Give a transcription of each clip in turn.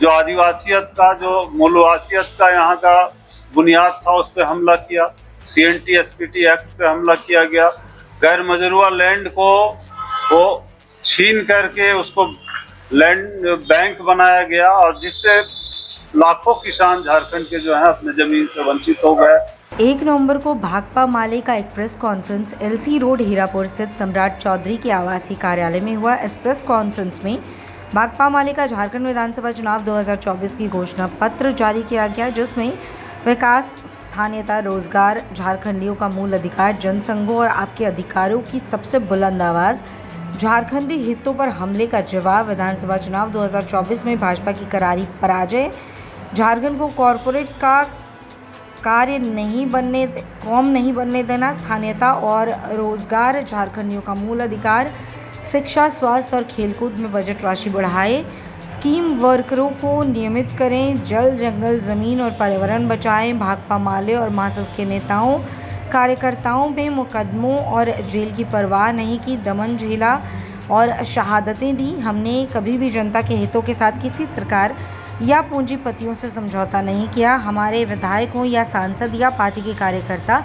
जो आदिवासियत का, जो मूलवासियत का यहाँ का बुनियाद था, उस पर हमला किया। CNT SPT एक्ट पे हमला किया गया। गैर मजरूआ लैंड को वो छीन करके उसको लैंड बैंक बनाया गया, और जिससे लाखों किसान झारखंड के जो है अपने जमीन से वंचित हो गए। 1 नवंबर को भाकपा माले का एक press conference LC road Hirapur स्थित सम्राट चौधरी के आवासीय कार्यालय में हुआ। इस प्रेस कॉन्फ्रेंस में भाकपा माले का झारखंड विधानसभा चुनाव 2024 की घोषणा पत्र जारी किया गया, जिसमें विकास, स्थानीयता, रोजगार, झारखंडियों का मूल अधिकार, जनसंघों और आपके अधिकारों की सबसे बुलंद आवाज़, झारखंडी हितों पर हमले का जवाब, विधानसभा चुनाव 2024 में भाजपा की करारी पराजय, झारखंड को कॉरपोरेट का कौम नहीं बनने देना, स्थानीयता और रोजगार, झारखंडियों का मूल अधिकार, शिक्षा, स्वास्थ्य और खेलकूद में बजट राशि बढ़ाए, स्कीम वर्करों को नियमित करें, जल, जंगल, जमीन और पर्यावरण बचाएं। भाकपा माले और मार्क्सिस्ट के नेताओं, कार्यकर्ताओं में मुकदमों और जेल की परवाह नहीं की, दमन झेला और शहादतें दी। हमने कभी भी जनता के हितों के साथ किसी सरकार या पूंजीपतियों से समझौता नहीं किया। हमारे विधायक हों या सांसद या पार्टी के कार्यकर्ता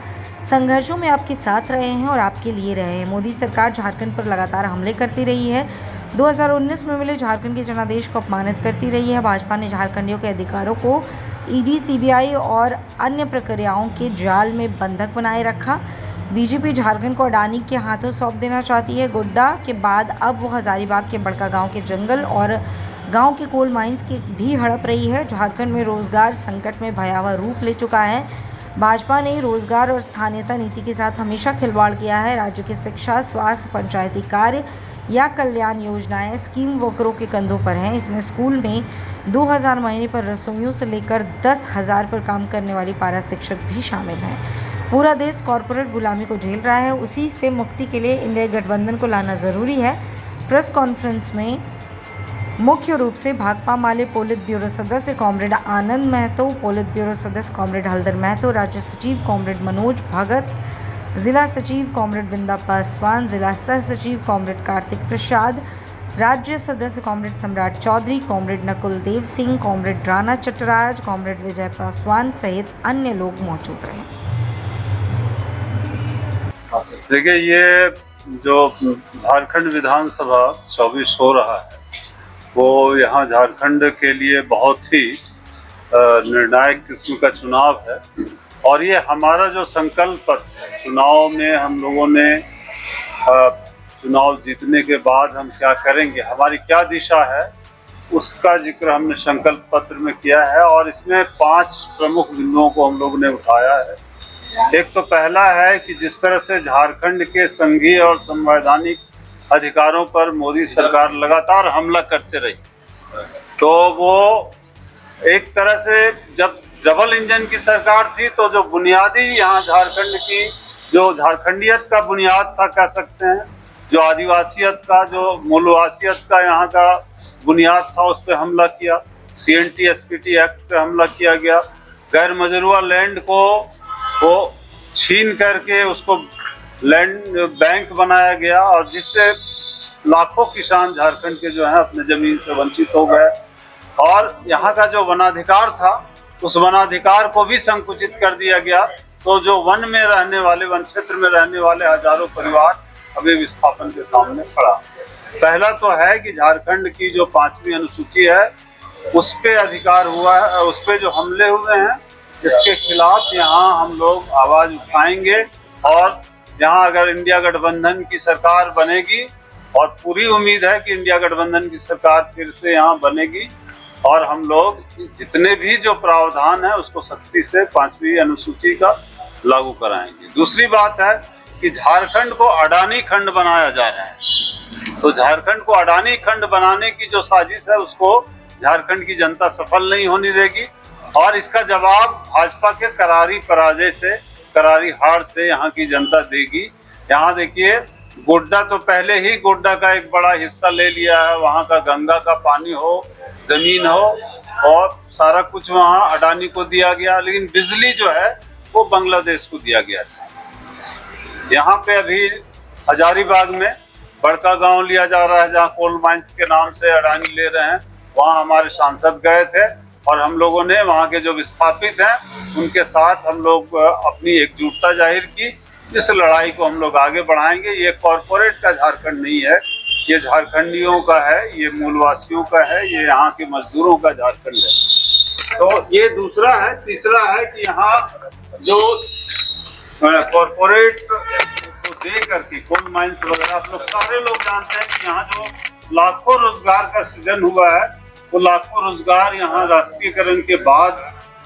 संघर्षों में आपके साथ रहे हैं और आपके लिए रहे हैं। मोदी सरकार झारखंड पर लगातार हमले करती रही है। 2019 में मिले झारखंड के जनादेश को अपमानित करती रही है। भाजपा ने झारखंडियों के अधिकारों को ED, CBI और अन्य प्रक्रियाओं के जाल में बंधक बनाए रखा। बीजेपी झारखंड को अडानी के हाथों सौंप देना चाहती है। गोड्डा के बाद अब वो हजारीबाग के बड़का गांव के जंगल और गांव के कोल माइंस की भी हड़प रही है। झारखंड में रोजगार संकट में भयावह रूप ले चुका है। भाजपा ने रोजगार और स्थानीयता नीति के साथ हमेशा खिलवाड़ किया है। राज्य की शिक्षा, स्वास्थ्य, पंचायती कार्य या कल्याण योजनाएं स्कीम वर्करों के कंधों पर हैं। इसमें स्कूल में 2000 महीने पर रसोइयों से लेकर 10,000 पर काम करने वाली पारा शिक्षक भी शामिल हैं। पूरा देश कॉरपोरेट गुलामी को झेल रहा है। उसी से मुक्ति के लिए इंडिया गठबंधन को लाना जरूरी है। प्रेस कॉन्फ्रेंस में मुख्य रूप से भाकपा माले पोलित ब्यूरो सदस्य कॉमरेड आनंद महतो, पोलित ब्यूरो सदस्य कॉमरेड हलधर महतो, राज्य सचिव कॉमरेड मनोज भगत, जिला सचिव कॉमरेड बिंदा पासवान, जिला सह सचिव कॉमरेड कार्तिक प्रसाद, राज्य सदस्य कॉमरेड सम्राट Chaudhary, comrade Nakul Dev Singh, comrade Rana चटराज, comrade विजय पासवान सहित अन्य लोग मौजूद रहे। देखिए, ये जो झारखंड विधानसभा 24 हो रहा है, वो यहाँ झारखंड के लिए बहुत ही निर्णायक किस्म का चुनाव है। और ये हमारा जो संकल्प है, चुनाव में हम लोगों ने चुनाव जीतने के बाद हम क्या करेंगे, हमारी क्या दिशा है, उसका जिक्र हमने संकल्प पत्र में किया है। और इसमें 5 प्रमुख बिंदुओं को हम लोगों ने उठाया है। एक तो पहला है कि जिस तरह से झारखंड के संघीय और संवैधानिक अधिकारों पर मोदी सरकार लगातार हमला करते रही, तो वो एक तरह से जब डबल इंजन की सरकार थी, तो जो बुनियादी यहाँ झारखंड की जो झारखंडियत का बुनियाद था, कह सकते हैं, जो आदिवासियत का, जो मूलवासियत का यहाँ का बुनियाद था, उस पर हमला किया। CNT SPT एक्ट पे हमला किया गया। गैर मजरूआ लैंड को वो छीन करके उसको लैंड बैंक बनाया गया, और जिससे लाखों किसान झारखंड के जो है अपने जमीन से वंचित हो गए। और यहाँ का जो वनाधिकार था, उस वनाधिकार को भी संकुचित कर दिया गया। तो जो वन में रहने वाले, वन क्षेत्र में रहने वाले हजारों परिवार अभी विस्थापन के सामने खड़ा। पहला तो है कि झारखंड की जो 5वीं अनुसूची है, उस पे अधिकार हुआ है, उस पे जो हमले हुए हैं, इसके खिलाफ यहाँ हम लोग आवाज उठाएंगे। और यहाँ अगर इंडिया गठबंधन की सरकार बनेगी, और पूरी उम्मीद है कि इंडिया गठबंधन की सरकार फिर से यहाँ बनेगी, और हम लोग जितने भी जो प्रावधान है उसको सख्ती से 5वीं अनुसूची का लागू कराएंगे। दूसरी बात है कि झारखंड को अडानी खंड बनाया जा रहा है। तो झारखंड को अडानी खंड बनाने की जो साजिश है, उसको झारखंड की जनता सफल नहीं होने देगी। और इसका जवाब भाजपा के करारी पराजय से, करारी हार से यहाँ की जनता देगी। यहाँ देखिए, गोड्डा तो पहले ही गोड्डा का एक बड़ा हिस्सा ले लिया है। वहाँ का गंगा का पानी हो, जमीन हो, और सारा कुछ वहाँ अडानी को दिया गया। लेकिन बिजली जो है वो बांग्लादेश को दिया गया था। यहाँ पे अभी हजारीबाग में बड़का गांव लिया जा रहा है, जहाँ कोल माइंस के नाम से अडानी ले रहे हैं। वहाँ हमारे सांसद गए थे और हम लोगों ने वहाँ के जो विस्थापित हैं उनके साथ हम लोग अपनी एकजुटता जाहिर की। इस लड़ाई को हम लोग आगे बढ़ाएंगे। ये कॉरपोरेट का झारखंड नहीं है, ये झारखंडियों का है, ये मूलवासियों का है, ये यहाँ के मजदूरों का झारखंड है। तो ये दूसरा है। तीसरा है कि यहाँ जो कॉरपोरेट को दे करके कोल माइंस वगैरह, आप लोग सारे लोग जानते हैं कि यहाँ जो लाखों रोजगार का सृजन हुआ है, वो लाखों रोजगार यहाँ राष्ट्रीयकरण के बाद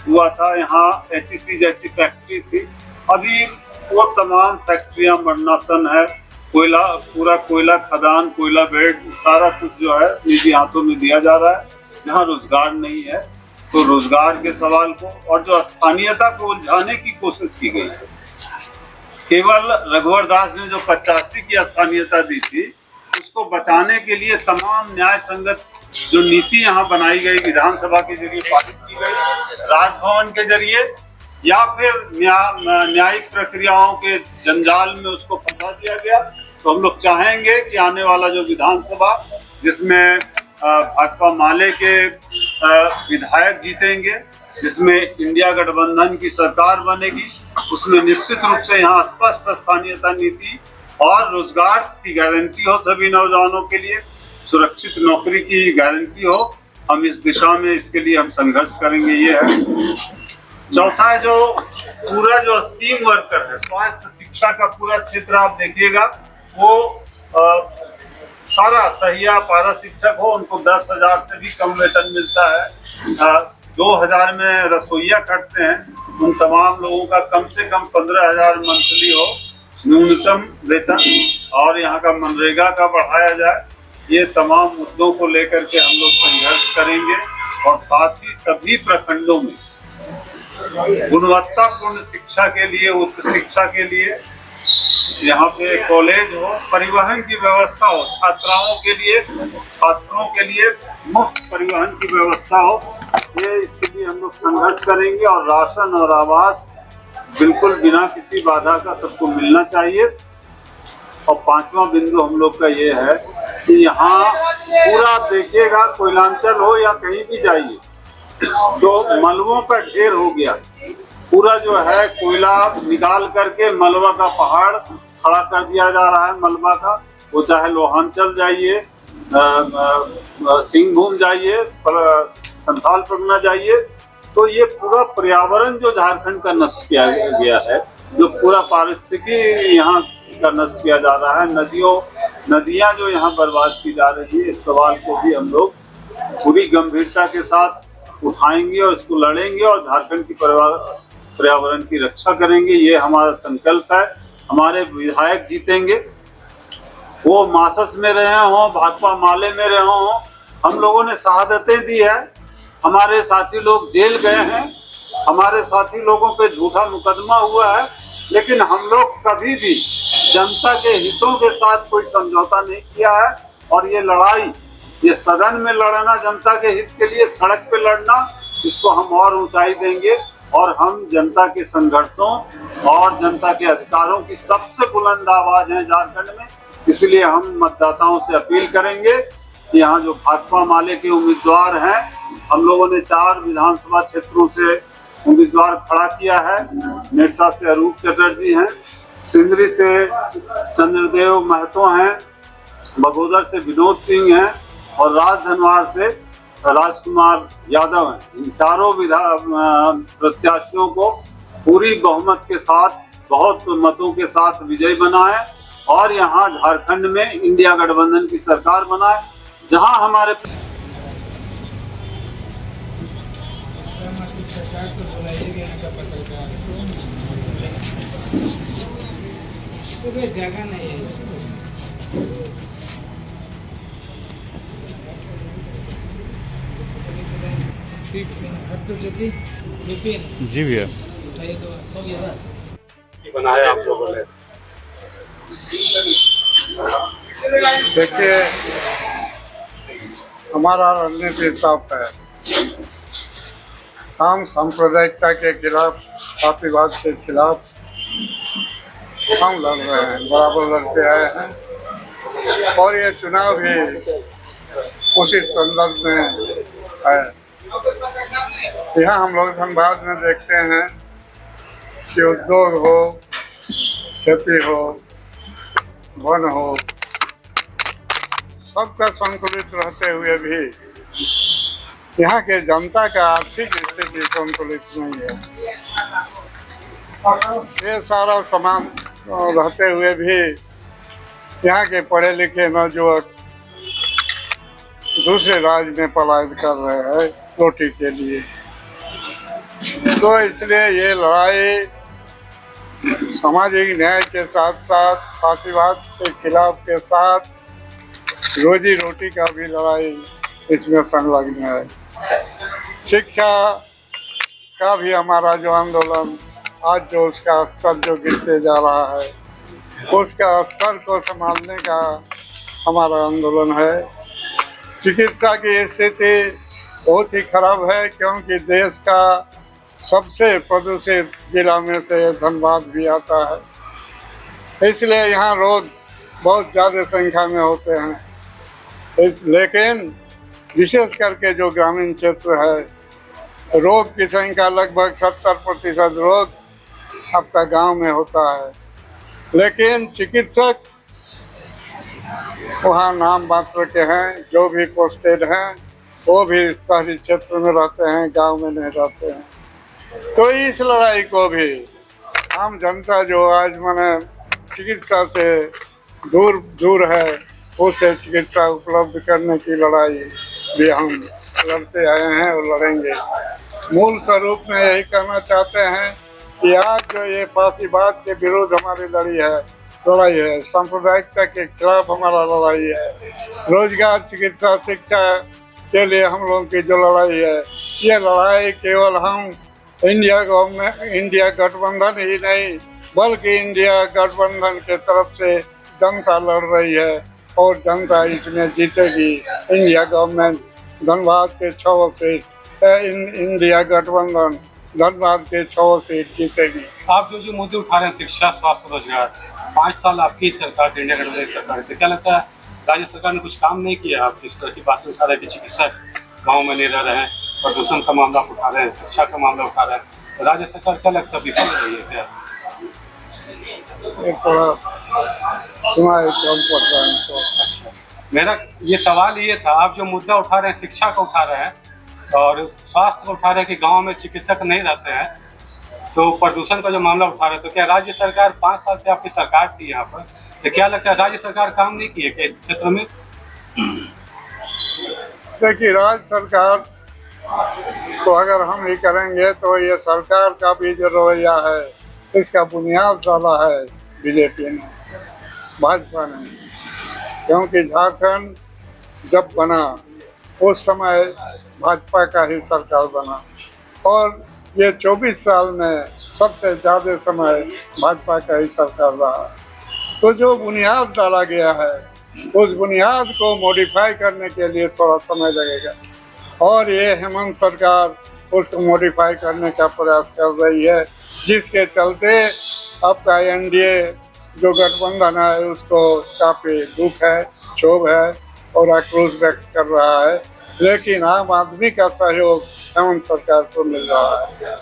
हुआ था। यहाँ HEC जैसी फैक्ट्री थी, अभी वो तमाम फैक्ट्रियां मरनासन है। पूरा कोयला खदान, कोयला बेल्ट, सारा कुछ जो है निजी हाथों में दिया जा रहा है। जहाँ रोजगार नहीं है तो रोजगार के सवाल को और जो स्थानीयता को उलझाने की कोशिश की गई है। केवल रघुवर दास ने जो 85 की स्थानीयता दी थी, उसको बचाने के लिए तमाम न्याय संगत जो नीति यहाँ बनाई गई, विधानसभा के जरिए पारित की गई, राजभवन के जरिए, या फिर न्यायिक प्रक्रियाओं के जंजाल में उसको फंसा दिया गया। तो हम लोग चाहेंगे कि आने वाला जो विधानसभा, जिसमें भाकपा माले के विधायक जीतेंगे, जिसमें इंडिया गठबंधन की सरकार बनेगी, उसमें निश्चित रूप से यहाँ स्पष्ट स्थानीयता नीति और रोजगार की गारंटी हो, सभी नौजवानों के लिए सुरक्षित नौकरी की गारंटी हो। हम इस दिशा में इसके लिए हम संघर्ष करेंगे, ये है। चौथा है जो पूरा जो स्कीम वर्कर है, स्वास्थ्य शिक्षा का पूरा क्षेत्र आप देखिएगा, वो सारा सहिया पारा शिक्षक हो, उनको 10,000 से भी कम वेतन मिलता है। 2,000 में रसोईया खटते हैं, उन तमाम लोगों का कम से कम 15,000 मंथली हो न्यूनतम वेतन, और यहाँ का मनरेगा का बढ़ाया जाए। ये तमाम मुद्दों को लेकर के हम लोग संघर्ष करेंगे और साथ ही सभी प्रखंडों में गुणवत्तापूर्ण शिक्षा के लिए, उच्च शिक्षा के लिए यहाँ पे कॉलेज हो, परिवहन की व्यवस्था हो, छात्राओं के लिए, छात्रों के लिए मुफ्त परिवहन की व्यवस्था हो। ये इसके लिए हम लोग संघर्ष करेंगे और राशन और आवास बिल्कुल बिना किसी बाधा का सबको मिलना चाहिए। और पांचवा बिंदु हम लोग का ये है कि यहाँ पूरा देखिएगा, कोयलांचल हो या कहीं भी जाइए, तो मलबों का ढेर हो गया। पूरा जो है कोयला निकाल करके मलबा का पहाड़ खड़ा कर दिया जा रहा है। मलबा का, वो चाहे लोहांचल जाइए, सिंहभूम जाइए, संथाल परगना जाइए, तो ये पूरा पर्यावरण जो झारखंड का नष्ट किया गया है, जो पूरा पारिस्थितिकी यहाँ का नष्ट किया जा रहा है, नदियाँ जो यहाँ बर्बाद की जा रही है, इस सवाल को भी हम लोग पूरी गंभीरता के साथ उठाएंगे और इसको लड़ेंगे और झारखंड की पर्यावरण की रक्षा करेंगे। ये हमारा संकल्प है। हमारे विधायक जीतेंगे, वो मासस में रहे हों, भाकपा माले में रहे हों, हम लोगों ने शहादतें दी है, हमारे साथी लोग जेल गए हैं, हमारे साथी लोगों पे झूठा मुकदमा हुआ है, लेकिन हम लोग कभी भी जनता के हितों के साथ कोई समझौता नहीं किया है। और ये लड़ाई, ये सदन में लड़ना जनता के हित के लिए, सड़क पे लड़ना, इसको हम और ऊंचाई देंगे और हम जनता के संघर्षों और जनता के अधिकारों की सबसे बुलंद आवाज है झारखंड में। इसलिए हम मतदाताओं से अपील करेंगे कि यहाँ जो भाकपा माले के उम्मीदवार हैं, हम लोगों ने 4 विधानसभा क्षेत्रों से उम्मीदवार खड़ा किया है। निरसा से अरूप चटर्जी हैं, सिंदरी से चंद्रदेव महतो हैं, बगोदर से विनोद सिंह हैं और राजधनवार से राजकुमार यादव हैं। इन चारों प्रत्याशियों को पूरी बहुमत के साथ, बहुत मतों के साथ विजयी बनाए और यहाँ झारखंड में इंडिया गठबंधन की सरकार बनाए, जहाँ हमारे जगह नहीं है। जी भैया बनाया आप लोगों ने। देखिए, हमारा रणनीति साफ है। हम सांप्रदायिकता के खिलाफ, जातिवाद के खिलाफ हम लड़ रहे हैं, बराबर लड़ते आए हैं और ये चुनाव भी उसी संदर्भ में है। यहाँ हम लोग धनबाद में देखते हैं कि उद्योग हो, खेती हो, वन हो, सबका संतुलित रहते हुए भी यहाँ के जनता का आर्थिक स्थिति संतुलित नहीं है। ये सारा सामान रहते हुए भी यहाँ के पढ़े लिखे नौजुवक दूसरे राज्य में पलायन कर रहे हैं रोटी के लिए। तो इसलिए ये लड़ाई सामाजिक न्याय के साथ साथ फांसीवाद के खिलाफ के साथ रोजी रोटी का भी लड़ाई इसमें संलग्न है। शिक्षा का भी हमारा जो आंदोलन आज जो उसका स्तर जो गिरते जा रहा है, उसका स्तर को संभालने का हमारा आंदोलन है। चिकित्सा की स्थिति बहुत ही खराब है, क्योंकि देश का सबसे प्रदूषित जिला में से धनबाद भी आता है, इसलिए यहाँ रोग बहुत ज़्यादा संख्या में होते हैं। लेकिन विशेष करके जो ग्रामीण क्षेत्र है, रोग की संख्या लगभग 70% रोग आपका गांव में होता है, लेकिन चिकित्सक वहाँ नाम मात्र के हैं। जो भी पोस्टेड हैं वो भी शहरी क्षेत्र में रहते हैं, गांव में नहीं रहते हैं। तो इस लड़ाई को भी आम जनता जो आज माने चिकित्सा से दूर है, उसे चिकित्सा उपलब्ध करने की लड़ाई भी हम लड़ते आए हैं और लड़ेंगे। मूल स्वरूप में यही कहना चाहते हैं कि आज जो ये फांसीवाद के विरुद्ध हमारी लड़ाई है, सांप्रदायिकता के खिलाफ हमारा लड़ाई है, रोजगार, चिकित्सा, शिक्षा के लिए हम लोगों की जो लड़ाई है, ये लड़ाई केवल हम इंडिया गठबंधन ही नहीं, बल्कि इंडिया गठबंधन के तरफ से जनता लड़ रही है और जनता इसमें जीतेगी। इंडिया गवर्नमेंट धनबाद के 6 सीट, इंडिया गठबंधन धनबाद के 6 सीट जीतेगी। आप जो मुद्दे उठा रहे हैं, शिक्षा, स्वास्थ्य, रोजगार, 5 साल आपकी सरकार, इंडिया गठबंधन सरकार, तो क्या लगता है राज्य सरकार ने कुछ काम नहीं किया? आप इस तरह की बातें उठा रहे हैं कि चिकित्सक गाँव में नहीं रह रहे हैं, प्रदूषण का मामला उठा रहे हैं, शिक्षा का मामला उठा रहे हैं, तो राज्य सरकार क्या लगता है विफल रही है क्या? थोड़ा कम पड़ रहा है। मेरा ये सवाल ये था, आप जो मुद्दा उठा रहे हैं, शिक्षा का उठा रहे हैं और स्वास्थ्य का उठा रहे हैं कि गांव में चिकित्सक नहीं रहते हैं, तो प्रदूषण का जो मामला उठा रहे हैं, तो क्या राज्य सरकार 5 साल से आपकी सरकार थी यहाँ पर, तो क्या लगता है राज्य सरकार काम नहीं की है क्या इस क्षेत्र में? देखिए, राज्य सरकार तो अगर हम ही करेंगे तो ये सरकार का भी जो रवैया है, इसका बुनियाद डाला है बीजेपी ने, भाजपा ने। क्योंकि झारखंड जब बना उस समय भाजपा का ही सरकार बना, और ये 24 साल में सबसे ज़्यादा समय भाजपा का ही सरकार रहा। तो जो बुनियाद डाला गया है, उस बुनियाद को मॉडिफाई करने के लिए थोड़ा समय लगेगा, और ये हेमंत सरकार उसको मॉडिफाई करने का प्रयास कर रही है, जिसके चलते आपका एनडीए जो गठबंधन है उसको काफ़ी दुख है, क्षोभ है और आक्रोश व्यक्त कर रहा है। लेकिन आम आदमी का सहयोग हेमंत सरकार को मिल रहा है।